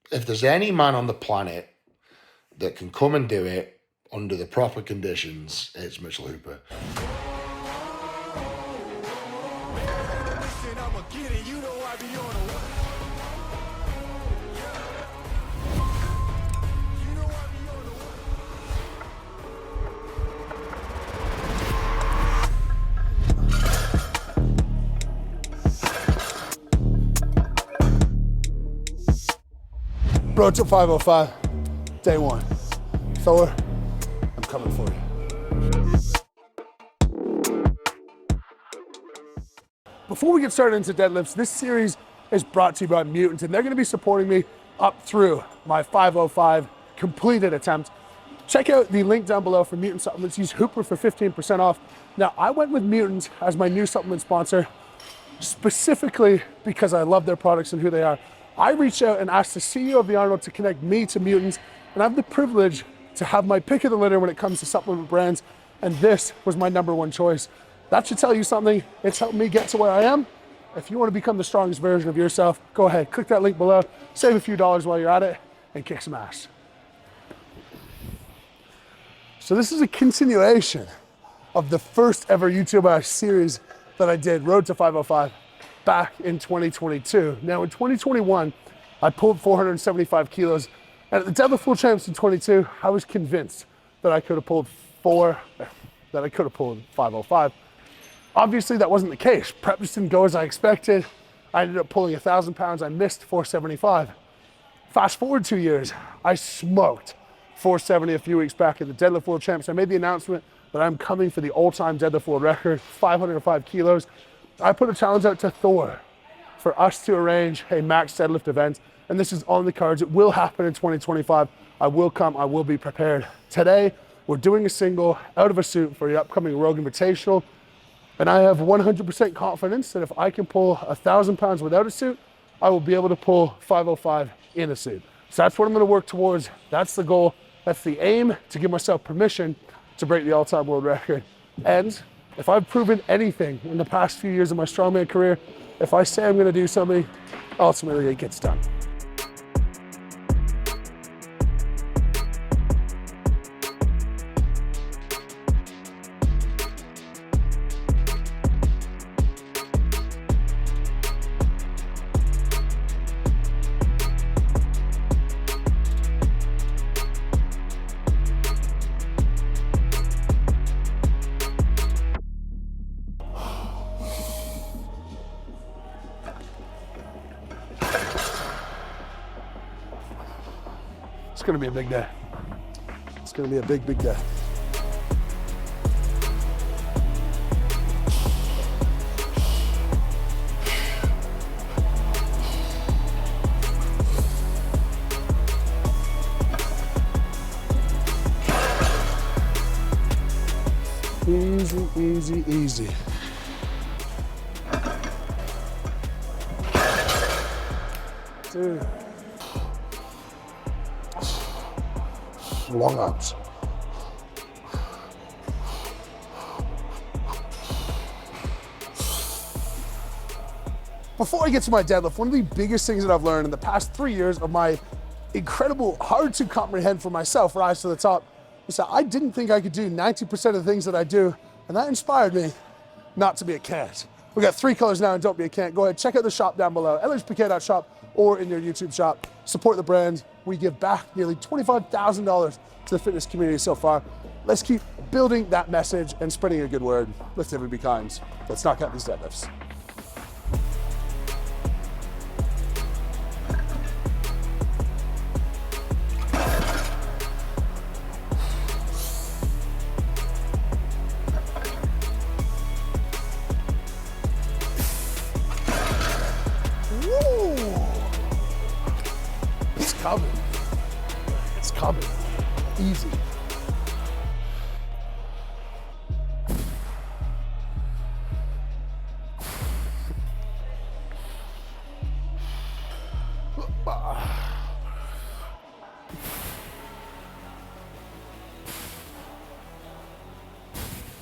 If there's any man on the planet that can come and do it under the proper conditions, it's Mitchell Hooper. Road to 505, day one. Thor, I'm coming for you. Before we get started into deadlifts, this series is brought to you by Mutant, and they're gonna be supporting me up through my 505 completed attempt. Check out the link down below for Mutant supplements. Use Hooper for 15% off. Now, I went with Mutant as my new supplement sponsor, specifically because I love their products and who they are. I reached out and asked the CEO of the Arnold to connect me to Mutants, and I have the privilege to have my pick of the litter when it comes to supplement brands, and this was my #1 choice. That should tell you something. It's helped me get to where I am. If you want to become the strongest version of yourself, go ahead, click that link below, save a few dollars while you're at it, and kick some ass. So this is a continuation of the first ever YouTube series that I did, Road to 505. Back in 2022. Now in 2021, I pulled 475 kilos. And at the Deadlift World Champs in 22, I was convinced that I could have pulled 505. Obviously that wasn't the case. Prep just didn't go as I expected. I ended up pulling 1,000 pounds. I missed 475. Fast forward 2 years, I smoked 470 a few weeks back at the Deadlift World Champs. I made the announcement that I'm coming for the all-time Deadlift World record, 505 kilos. I put a challenge out to Thor for us to arrange a max deadlift event, and this is on the cards. It will happen in 2025. I will come, I will be prepared. Today, we're doing a single out of a suit for the upcoming Rogue Invitational, and I have 100% confidence that if I can pull 1,000 pounds without a suit, I will be able to pull 505 in a suit. So that's what I'm gonna work towards. That's the goal, that's the aim, to give myself permission to break the all-time world record. And if I've proven anything in the past few years of my strongman career, if I say I'm gonna do something, ultimately it gets done. It's gonna be a big day. It's gonna be a big, big day. Easy, easy, easy. Dude. Long arms. Before I get to my deadlift, one of the biggest things that I've learned in the past 3 years of my incredible, hard to comprehend for myself rise to the top is that I didn't think I could do 90% of the things that I do, and that inspired me not to be a can't. We got 3 colors now and don't be a can't. Go ahead, check out the shop down below, lhpk.shop or in your YouTube shop. Support the brand. We give back nearly $25,000 to the fitness community so far. Let's keep building that message and spreading a good word. Let's never be kind. Let's knock out these deadlifts. It's coming. It's coming. Easy.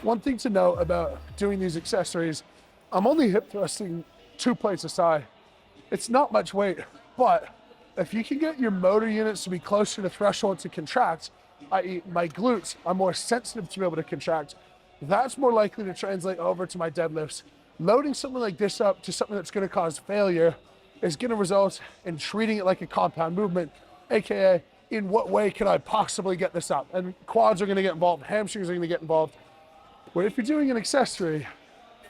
One thing to know about doing these accessories, I'm only hip thrusting 2 plates aside. It's not much weight, but If you can get your motor units to be closer to threshold to contract, i.e. my glutes are more sensitive to be able to contract, that's more likely to translate over to my deadlifts. Loading something like this up to something that's going to cause failure is going to result in treating it like a compound movement, aka in what way can I possibly get this up? And quads are going to get involved, hamstrings are going to get involved. But if you're doing an accessory,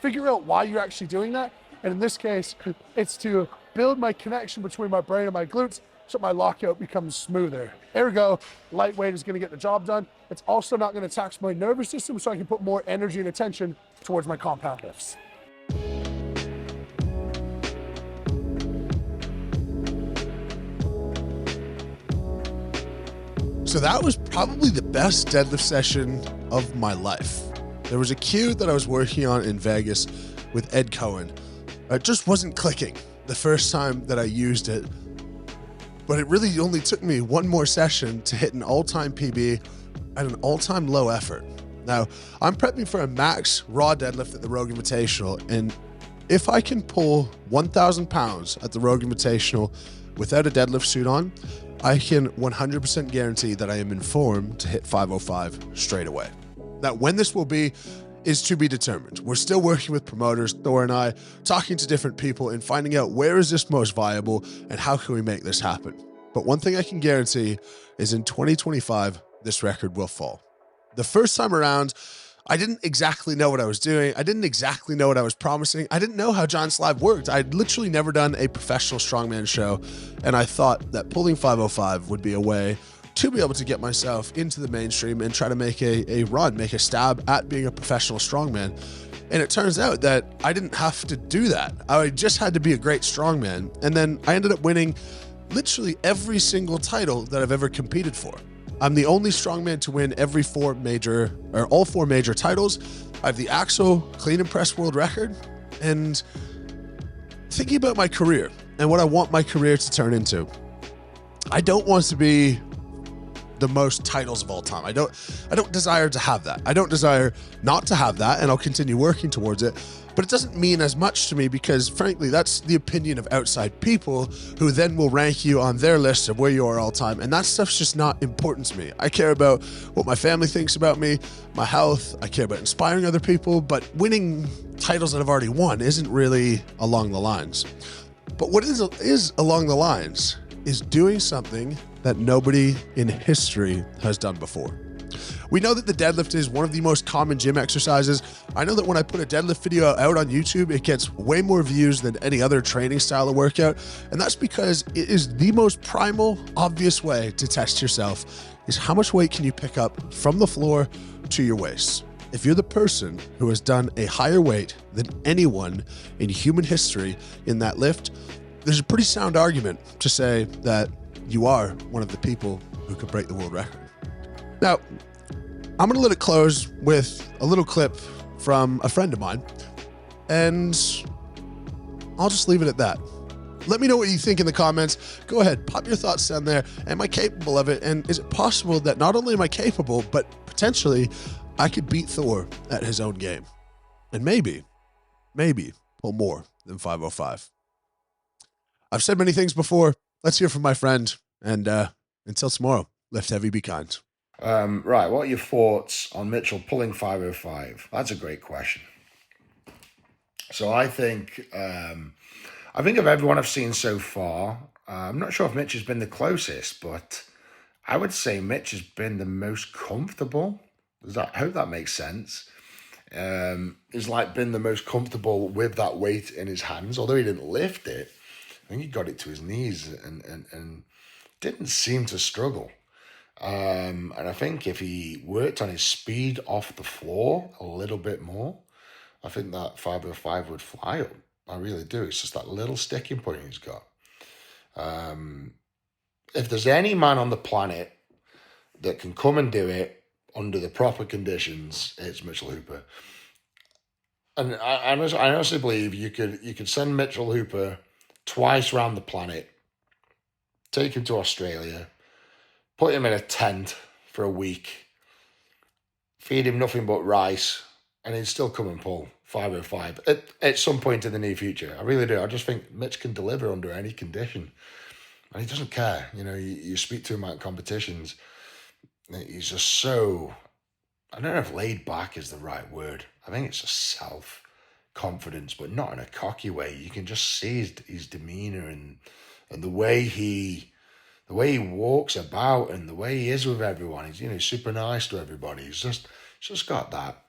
figure out why you're actually doing that. And in this case, it's to build my connection between my brain and my glutes so my lockout becomes smoother. Ergo, lightweight is going to get the job done. It's also not going to tax my nervous system, so I can put more energy and attention towards my compound lifts. So that was probably the best deadlift session of my life. There was a cue that I was working on in Vegas with Ed Cohen. It just wasn't clicking the first time that I used it, but it really only took me one more session to hit an all-time PB at an all-time low effort. Now, I'm prepping for a max raw deadlift at the Rogue Invitational, and if I can pull 1,000 pounds at the Rogue Invitational without a deadlift suit on, I can 100% guarantee that I am in form to hit 505 straight away. Now, when this will be is to be determined. We're still working with promoters, Thor and I, talking to different people and finding out where is this most viable and how can we make this happen. But one thing I can guarantee is in 2025, this record will fall. The first time around, I didn't exactly know what I was doing. I didn't exactly know what I was promising. I didn't know how John Slav worked. I'd literally never done a professional strongman show, and I thought that pulling 505 would be a way to be able to get myself into the mainstream and try to make a run, make a stab at being a professional strongman. And it turns out that I didn't have to do that. I just had to be a great strongman. And then I ended up winning literally every single title that I've ever competed for. I'm the only strongman to win all four major titles. I have the Axel clean and press world record. And thinking about my career and what I want my career to turn into, I don't want to be the most titles of all time. I don't desire to have that. I don't desire not to have that, and I'll continue working towards it. But it doesn't mean as much to me because, frankly, that's the opinion of outside people who then will rank you on their list of where you are all time. And that stuff's just not important to me. I care about what my family thinks about me, my health. I care about inspiring other people, but winning titles that I've already won isn't really along the lines. But what is along the lines is doing something that nobody in history has done before. We know that the deadlift is one of the most common gym exercises. I know that when I put a deadlift video out on YouTube, it gets way more views than any other training style of workout. And that's because it is the most primal, obvious way to test yourself is how much weight can you pick up from the floor to your waist. If you're the person who has done a higher weight than anyone in human history in that lift, there's a pretty sound argument to say that you are one of the people who could break the world record. Now, I'm going to let it close with a little clip from a friend of mine, and I'll just leave it at that. Let me know what you think in the comments. Go ahead, pop your thoughts down there. Am I capable of it? And is it possible that not only am I capable, but potentially I could beat Thor at his own game? And maybe pull more than 505. I've said many things before. Let's hear from my friend. And until tomorrow, lift heavy, be kind. Right, what are your thoughts on Mitchell pulling 505? That's a great question. So I think of everyone I've seen so far, I'm not sure if Mitch has been the closest, but I would say Mitch has been the most comfortable. I hope that makes sense. He's like been the most comfortable with that weight in his hands, although he didn't lift it. I think he got it to his knees and didn't seem to struggle. And I think if he worked on his speed off the floor a little bit more, I think that 505 would fly up. I really do. It's just that little sticking point he's got. If there's any man on the planet that can come and do it under the proper conditions, it's Mitchell Hooper. And I honestly believe you could send Mitchell Hooper twice around the planet, take him to Australia, put him in a tent for a week, feed him nothing but rice, and he'd still come and pull 505 at some point in the near future. I really do. I just think Mitch can deliver under any condition. And he doesn't care. You know, you speak to him at competitions, he's just so, I don't know if laid back is the right word. I think it's just self-confidence, but not in a cocky way. You can just see his demeanor and the way he walks about and the way he is with everyone. He's, you know, super nice to everybody. He's just got that.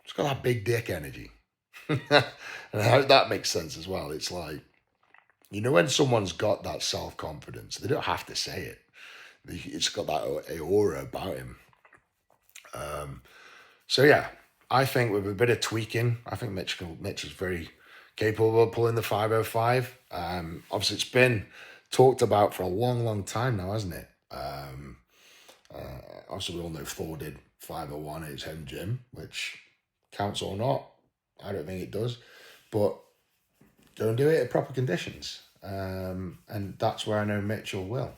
It's got that big dick energy. And I hope that makes sense as well. It's like, you know, when someone's got that self-confidence, they don't have to say it. It's got that aura about him. So yeah, I think with a bit of tweaking, I think Mitch is very capable of pulling the 505. Obviously, it's been talked about for a long, long time now, hasn't it? Obviously, we all know Thor did 501 at his home gym, which counts or not. I don't think it does. But go and do it at proper conditions. And that's where I know Mitchell will.